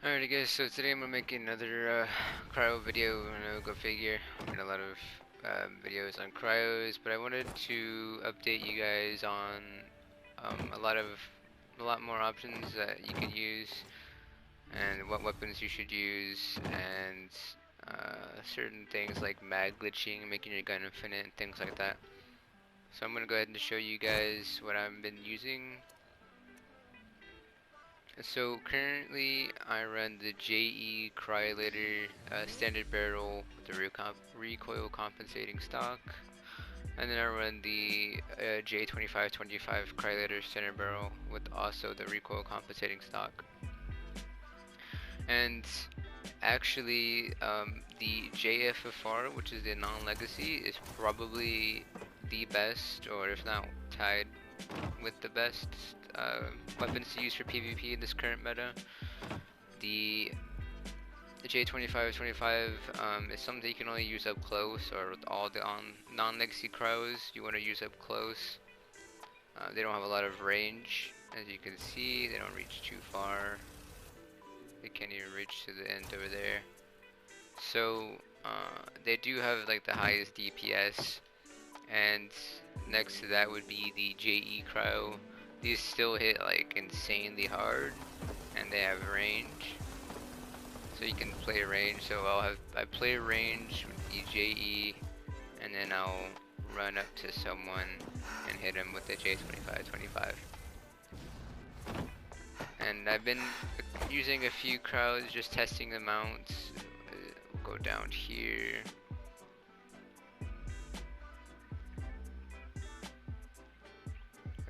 Alrighty guys, so today I'm gonna make another cryo video. Go figure. I made a lot of videos on cryos, but I wanted to update you guys on a lot more options that you could use, and what weapons you should use, and certain things like mag glitching, making your gun infinite, and things like that. So I'm gonna go ahead and show you guys what I've been using. So currently I run the JE cryolator standard barrel with the recoil compensating stock, and then I run the J2525 cryolator standard barrel with also the recoil compensating stock. And actually the JFFR, which is the non-legacy, is probably the best, or if not tied with the best weapons to use for PvP in this current meta. The J2525 is something you can only use up close, or with all the non-legacy cryos you want to use up close. They don't have a lot of range, as you can see. They don't reach too far. They can't even reach to the end over there. So they do have like the highest DPS, and next to that would be the JE cryo. These still hit like insanely hard, and they have range, so you can play range. So I play range with the JE, and then I'll run up to someone and hit him with the J2525. And I've been using a few cryos, just testing them out. We'll go down here.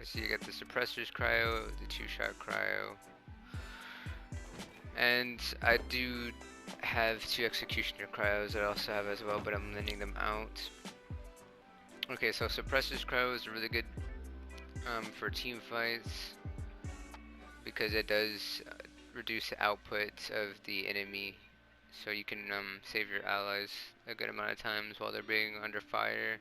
So you got the suppressors cryo, the 2-shot cryo, and I do have 2 executioner cryos that I also have as well, but I'm lending them out. Okay, so suppressors cryo is really good for team fights because it does reduce the output of the enemy, so you can save your allies a good amount of times while they're being under fire.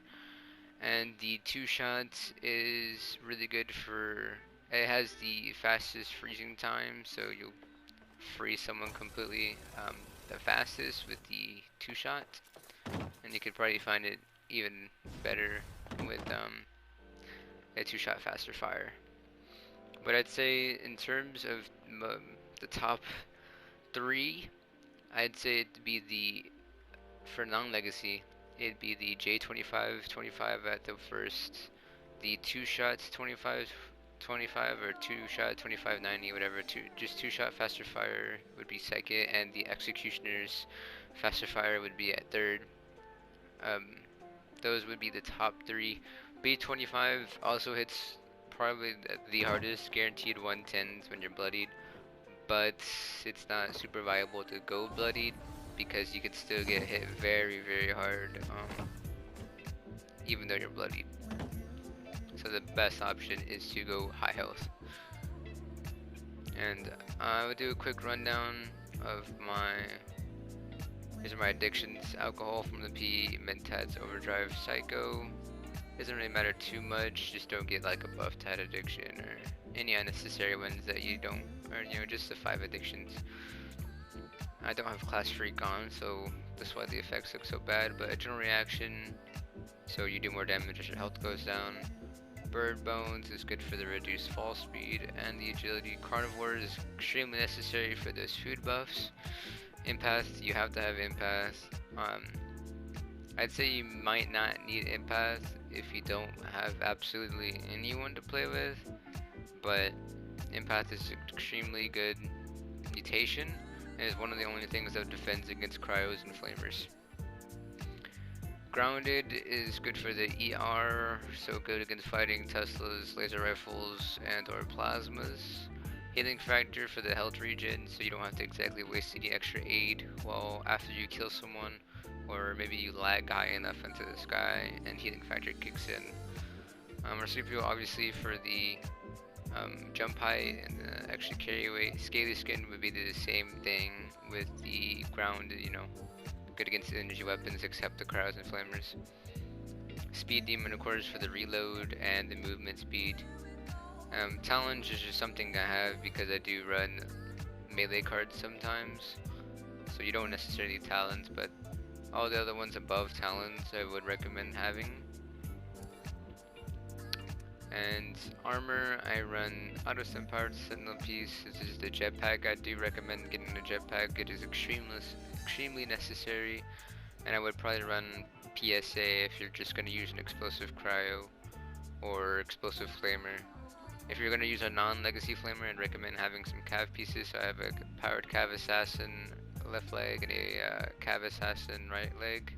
And the 2-shot is really good for, it has the fastest freezing time, so you'll freeze someone completely the fastest with the 2-shot, and you could probably find it even better with a 2-shot faster fire. But I'd say in terms of the top 3, I'd say it'd be the, for non-legacy, it'd be the J2525 at the first, the 2-shot 2525 or 2-shot 2590, whatever, just 2-shot faster fire would be second, and the executioner's faster fire would be at third. Those would be the top 3. B25 also hits probably the hardest, guaranteed 110s when you're bloodied, but it's not super viable to go bloodied because you could still get hit very, very hard even though you're bloodied. So the best option is to go high health. And I would do a quick rundown of these are my addictions: alcohol from the P, Mentats, Overdrive, Psycho. Doesn't really matter too much, just don't get like a buff tat addiction or any unnecessary ones that you don't, or just the 5 addictions. I don't have class freak on, so that's why the effects look so bad, but a general reaction, so you do more damage as your health goes down. Bird bones is good for the reduced fall speed and the agility. Carnivore is extremely necessary for those food buffs. Empath, you have to have empath. I'd say you might not need empath if you don't have absolutely anyone to play with, but empath is an extremely good mutation, and is one of the only things that defends against cryos and flamers. Grounded is good for the ER, so good against fighting Teslas, laser rifles, and or plasmas. Healing factor for the health regen, so you don't have to exactly waste any extra aid while after you kill someone, or maybe you lag high enough into the sky and healing factor kicks in. Marsupial obviously for the jump height and the extra carry weight. Scaly skin would be the same thing with the ground, good against the energy weapons except the cryos and flamers. Speed demon of course for the reload and the movement speed. Challenge is just something I have because I do run melee cards sometimes, so you don't necessarily need talons, but all the other ones above talons I would recommend having. And armor, I run auto stun powered sentinel piece. This is the jetpack. I do recommend getting the jetpack. It is extremely necessary, and I would probably run PSA if you're just going to use an explosive cryo or explosive flamer. If you're going to use a non-legacy flamer, I'd recommend having some cav pieces. So I have a powered cav assassin left leg and a cav assassin right leg.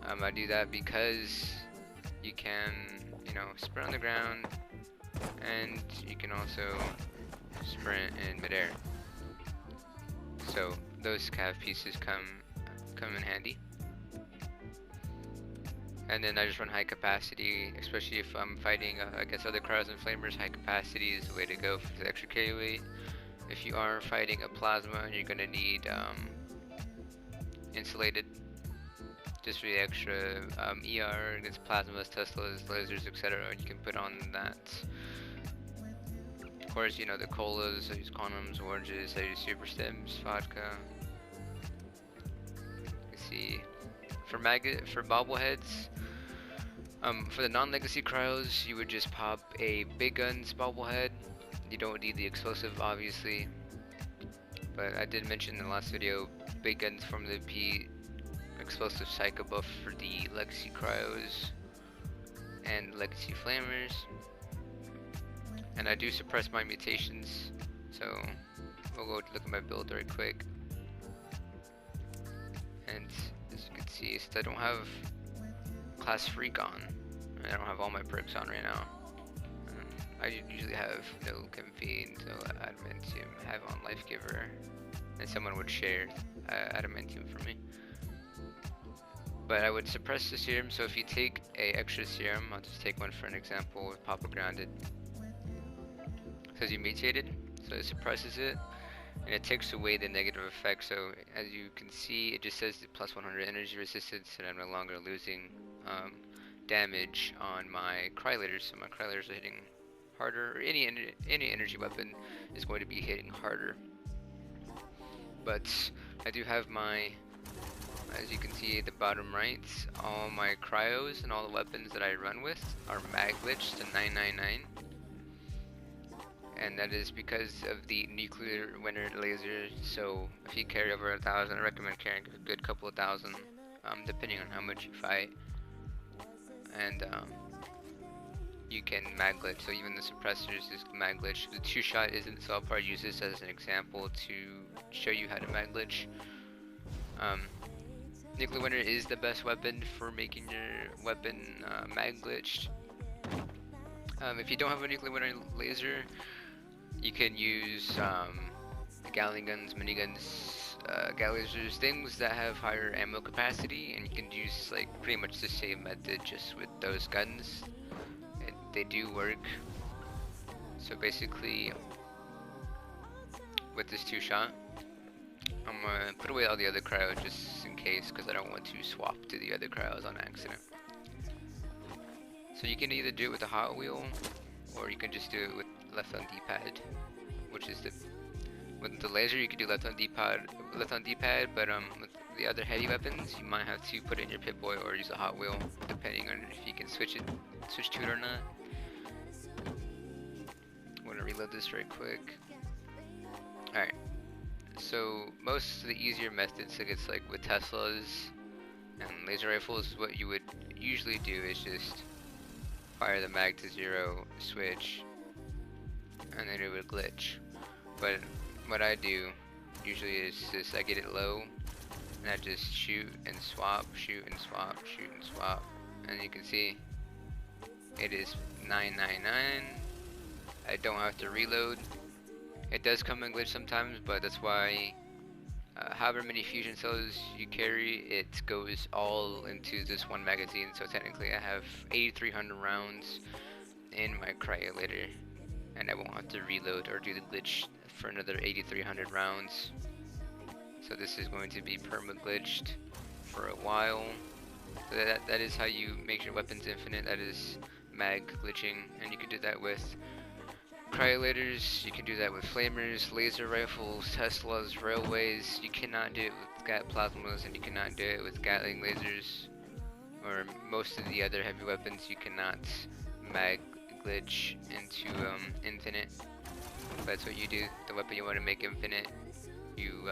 I do that because you can, you know, sprint on the ground, and you can also sprint in midair. So those cav pieces come in handy. And then I just run high capacity, especially if I'm fighting against other cryos and flamers. High capacity is the way to go for the extra carry weight. If you are fighting a plasma, you're gonna need insulated, just for the extra ER against plasmas, Teslas, lasers, etc. You can put on that. Of course, you know, the colas, I use condoms, oranges, I use super stems, vodka. You see, for bobbleheads, for the non-legacy cryos, you would just pop a big guns bobblehead. You don't need the explosive, obviously, but I did mention in the last video, big guns from the P explosive psycho buff for the legacy cryos and legacy flamers. And I do suppress my mutations, so we'll go look at my build very quick. And as you can see, since I don't have class freak on, I don't have all my perks on right now. I usually have no Campaign, so Adamantium, have on Life Giver, and someone would share Adamantium for me. But I would suppress the serum, so if you take a extra serum, I'll just take one for an example with Papa Grounded. Because you mutated, so it suppresses it, and it takes away the negative effect. So as you can see, it just says the plus 100 energy resistance, and I'm no longer losing damage on my cryolators, so my cryolators are hitting harder, or any energy weapon is going to be hitting harder. But I do have my, as you can see at the bottom right, all my cryos and all the weapons that I run with are mag glitched to 999, and that is because of the nuclear winter laser. So if you carry over 1,000, I recommend carrying a good couple of thousand, depending on how much you fight. And you can mag glitch, so even the suppressors is mag glitch. The 2-shot isn't, so I'll probably use this as an example to show you how to mag glitch. Nuclear winter is the best weapon for making your weapon mag glitched. If you don't have a nuclear winter laser, you can use Gatling guns, miniguns, gal lasers, things that have higher ammo capacity, and you can use like pretty much the same method just with those guns. They do work. So basically, with this 2-shot, I'm gonna put away all the other cryos just in case, because I don't want to swap to the other cryos on accident. So you can either do it with a hot wheel, or you can just do it with left on D-pad, which is with the laser you can do left on D-pad, but with the other heavy weapons you might have to put it in your Pip-Boy or use a hot wheel, depending on if you can switch to it or not. I'm gonna reload this right quick. Alright, so most of the easier methods, like it's like with Teslas and laser rifles, what you would usually do is just fire the mag to 0, switch, and then it would glitch. But what I do usually is just I get it low and I just shoot and swap, shoot and swap, shoot and swap, and you can see it is 999. I don't have to reload. It does come in glitch sometimes, but that's why however many fusion cells you carry, it goes all into this one magazine. So technically I have 8,300 rounds in my cryolator, and I won't have to reload or do the glitch for another 8,300 rounds. So this is going to be perma glitched for a while. So that is how you make your weapons infinite. That is mag glitching, and you can do that with cryolators, you can do that with flamers, laser rifles, Teslas, railways. You cannot do it with plasmas, and you cannot do it with Gatling lasers, or most of the other heavy weapons. You cannot mag glitch into infinite. That's what you do. The weapon you want to make infinite, you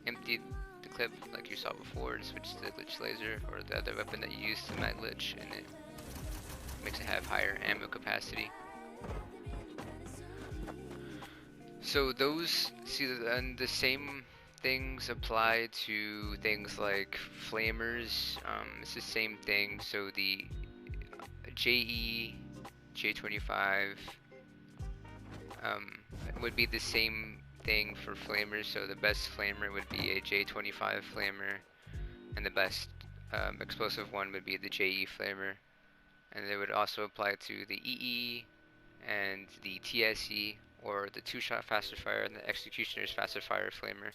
empty the clip like you saw before, and switch to the glitch laser, or the other weapon that you use to mag glitch, and it makes it have higher ammo capacity. So those, see, and the same things apply to things like flamers. It's the same thing. So the JE, J25 would be the same thing for flamers. So the best flamer would be a J25 flamer, and the best explosive one would be the JE flamer. And they would also apply to the EE and the TSE, or the two-shot faster fire and the executioner's faster fire flamer.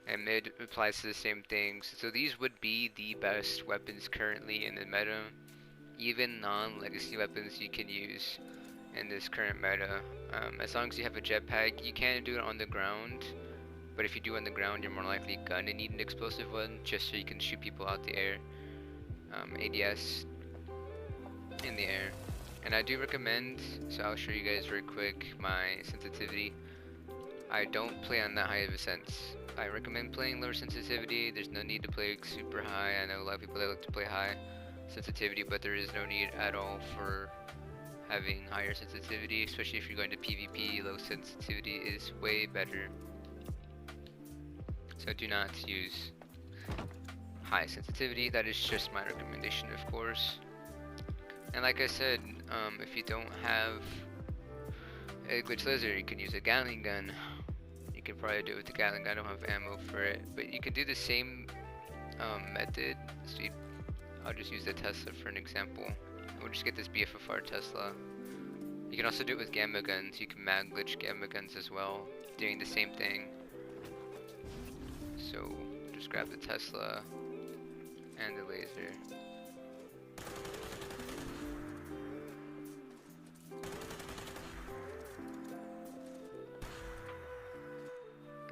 And it applies to the same things. So these would be the best weapons currently in the meta. Even non-legacy weapons you can use in this current meta. As long as you have a jetpack, you can do it on the ground. But if you do on the ground, you're more likely gonna need an explosive one, just so you can shoot people out the air. ADS in the air. And I do recommend, so I'll show you guys real quick my sensitivity. I don't play on that high of a sense. I recommend playing lower sensitivity. There's no need to play super high. I know a lot of people that like to play high sensitivity, but there is no need at all for having higher sensitivity, especially if you're going to PvP. Low sensitivity is way better. So do not use high sensitivity. That is just my recommendation, of course. And like I said, if you don't have a glitch laser, you can use a Gatling gun. You can probably do it with the Gatling gun. I don't have ammo for it, but you can do the same method. So I'll just use the Tesla for an example. We'll just get this BFFR Tesla. You can also do it with gamma guns. You can mag glitch gamma guns as well, doing the same thing. So just grab the Tesla and the laser.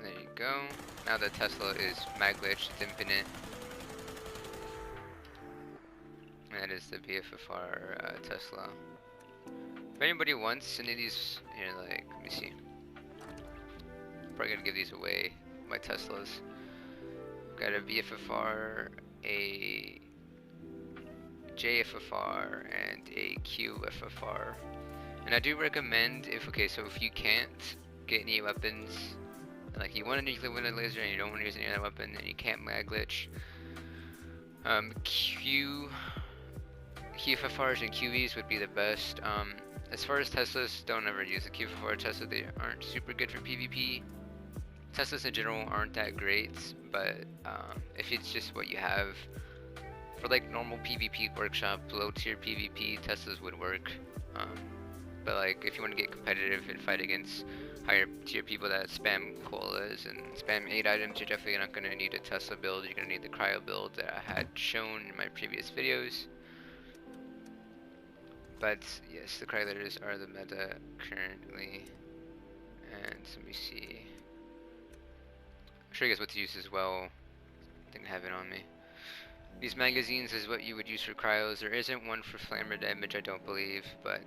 There you go. Now the Tesla is mag glitched, it's infinite. And that is the BFFR Tesla. If anybody wants any of these, here, like, let me see. I'm probably gonna give these away, my Teslas. Got a BFFR, a JFFR, and a QFFR. And I do recommend, so if you can't get any weapons, like you want a nuclear window laser and you don't want to use any other weapon, and you can't mag glitch, QFFRs and QEs would be the best. As far as Teslas, don't ever use a QFFR Tesla. They aren't super good for PvP. Teslas in general aren't that great, but if it's just what you have, for like normal PvP workshop, low tier PvP, Teslas would work. But like if you want to get competitive and fight against higher tier people that spam colas and spam 8 items, you're definitely not going to need a Tesla build. You're going to need the cryo build that I had shown in my previous videos. But yes, the cryolators are the meta currently. And let me see. I'll show you guys what to use as well. I think I have it on me. These magazines is what you would use for cryos. There isn't one for flamer damage, I don't believe, but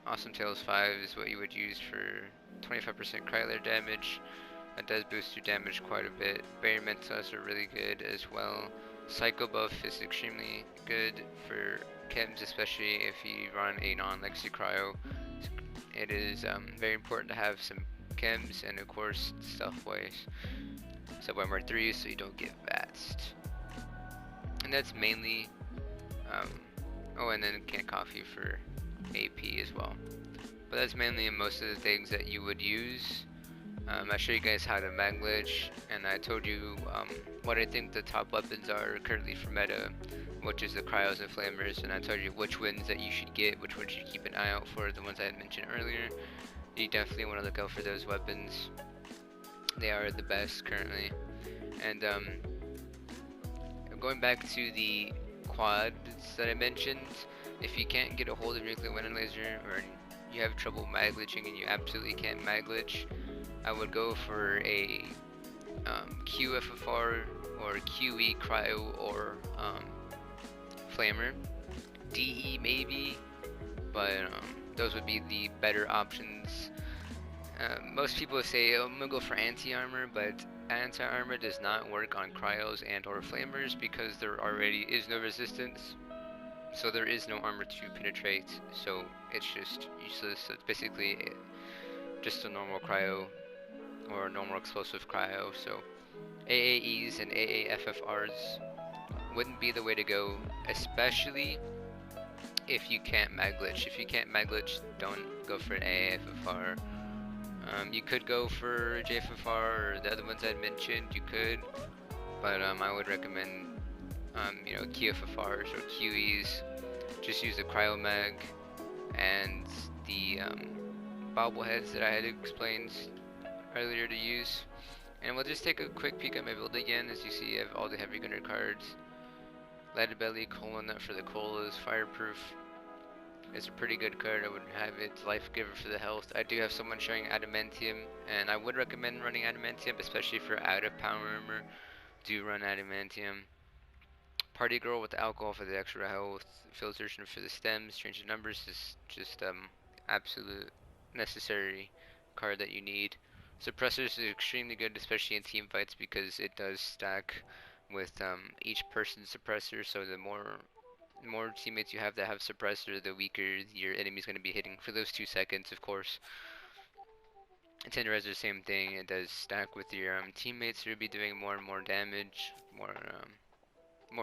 Awesome Tales 5 is what you would use for 25% cryolator damage. That does boost your damage quite a bit. Barrier Mentos are really good as well. Psycho Buff is extremely good for chems, especially if you run a non-legacy cryo. It is very important to have some chems, and of course stealth wise, so Armor 3, so you don't get vaxxed. And that's mainly oh, and then canned coffee for AP as well. But that's mainly most of the things that you would use. I showed you guys how to mag glitch, and I told you what I think the top weapons are currently for meta, which is the cryos and flamers, and I told you which ones that you should get, which ones you should keep an eye out for, the ones I had mentioned earlier. You definitely want to look out for those weapons. They are the best currently. And going back to the quads that I mentioned, if you can't get a hold of nuclear window laser, or you have trouble mag glitching and you absolutely can't mag glitch, I would go for a QFFR or QE cryo or flamer. DE maybe, but those would be the better options. Most people say, oh, I'm gonna go for anti-armor, but anti-armor does not work on cryos and or flamers because there already is no resistance. So there is no armor to penetrate, so it's just useless. So it's basically just a normal cryo or a normal explosive cryo. So AAEs and AAFFRs wouldn't be the way to go, especially if you can't mag glitch. If you can't mag glitch, don't go for an AAFFR. You could go for JFFR or the other ones I mentioned, you could, but I would recommend you know, QFFRs or QEs. Just use the cryomag and the bobbleheads that I had explained earlier to use. And we'll just take a quick peek at my build again. As you see, I have all the heavy gunner cards. Lead belly, cola nut for the colas, fireproof. It's a pretty good card. I would have it. Life giver for the health. I do have someone showing adamantium, and I would recommend running adamantium, especially if you're out of power armor. Do run adamantium. Party girl with the alcohol for the extra health. Filtration for the stems. Change of numbers is just absolute necessary card that you need. Suppressors is extremely good, especially in team fights, because it does stack with each person's suppressor. So the more teammates you have that have suppressor, the weaker your enemy's going to be hitting for those 2 seconds, of course. Tenderizer, the same thing. It does stack with your teammates. You'll be doing more and more damage, more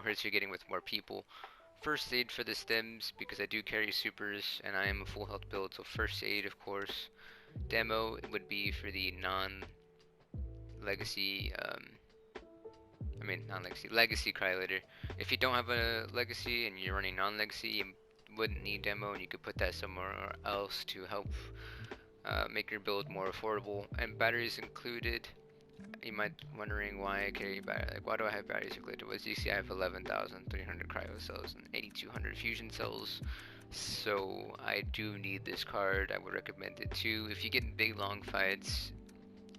hits you're getting with more people. First aid for the stems, because I do carry supers and I am a full health build, so first aid, of course. Demo would be for the non-legacy, non-legacy, legacy cryolator. If you don't have a legacy and you're running non-legacy, you wouldn't need demo, and you could put that somewhere else to help make your build more affordable. And batteries included. You might be wondering why I carry batteries. Like, why do I have batteries included? Well, as you see, I have 11,300 cryo cells and 8,200 fusion cells. So I do need this card. I would recommend it too. If you get in big long fights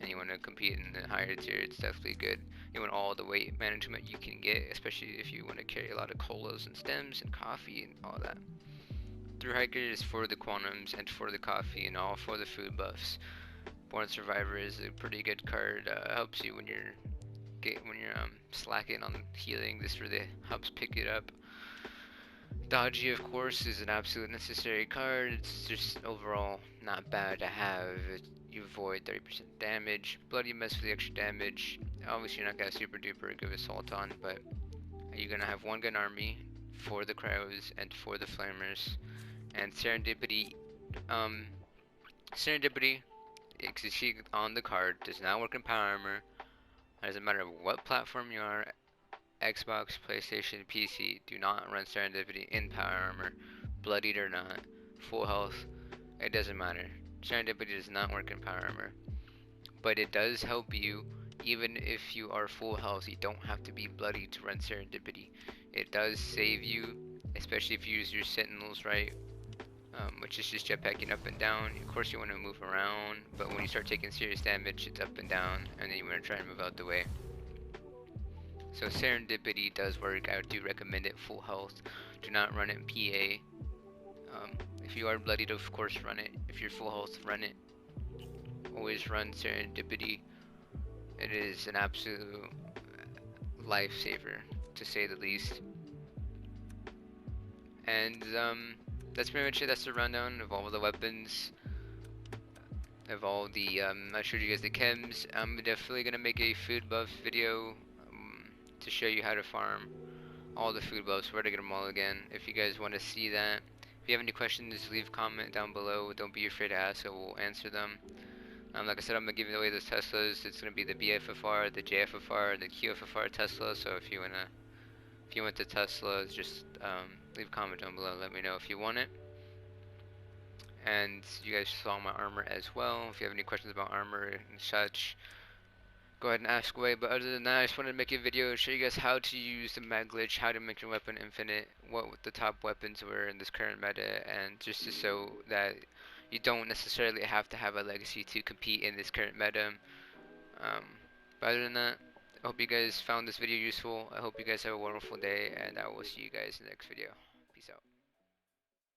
and you want to compete in the higher tier, it's definitely good. You want all the weight management you can get, especially if you want to carry a lot of colas and stems and coffee and all that. Through Hiker is for the quantums and for the coffee and all for the food buffs. Born Survivor is a pretty good card. Helps you when you're slacking on healing. This really helps pick it up. Dodgy, of course, is an absolute necessary card. It's just overall not bad to have. You avoid 30% damage. Bloody Mess for the extra damage. Obviously, you're not gonna super duper give assault on, but you're gonna have one gun army for the cryos and for the flamers. And Serendipity, Serendipity, execute on the card, does not work in power armor. It doesn't matter what platform you are, Xbox, PlayStation, PC, do not run Serendipity in power armor, bloodied or not, full health, it doesn't matter. Serendipity does not work in power armor, but it does help you. Even if you are full health, you don't have to be bloody to run Serendipity. It does save you, especially if you use your sentinels right, which is just jetpacking up and down. Of course you want to move around, but when you start taking serious damage, it's up and down, and then you want to try and move out the way. So Serendipity does work. I do recommend it full health. Do not run it in PA. If you are bloodied, of course run it. If you're full health, run it. Always run Serendipity. It is an absolute lifesaver, to say the least. And that's pretty much it. That's the rundown of all the weapons, of all the I showed you guys the chems. I'm definitely gonna make a food buff video to show you how to farm all the food buffs, where to get them all again. If you guys want to see that, if you have any questions, leave a comment down below. Don't be afraid to ask, I will answer them. Like I said, I'm gonna give away those Teslas. It's gonna be the BFFR, the JFFR, the QFFR Tesla. So if you want the Tesla, just leave a comment down below. Let me know if you want it. And you guys saw my armor as well. If you have any questions about armor and such, go ahead and ask away. But other than that, I just wanted to make a video and show you guys how to use the mag glitch, how to make your weapon infinite, what the top weapons were in this current meta, and just to show that you don't necessarily have to have a legacy to compete in this current meta. Um, but other than that, I hope you guys found this video useful. I hope you guys have a wonderful day, and I will see you guys in the next video. Peace out.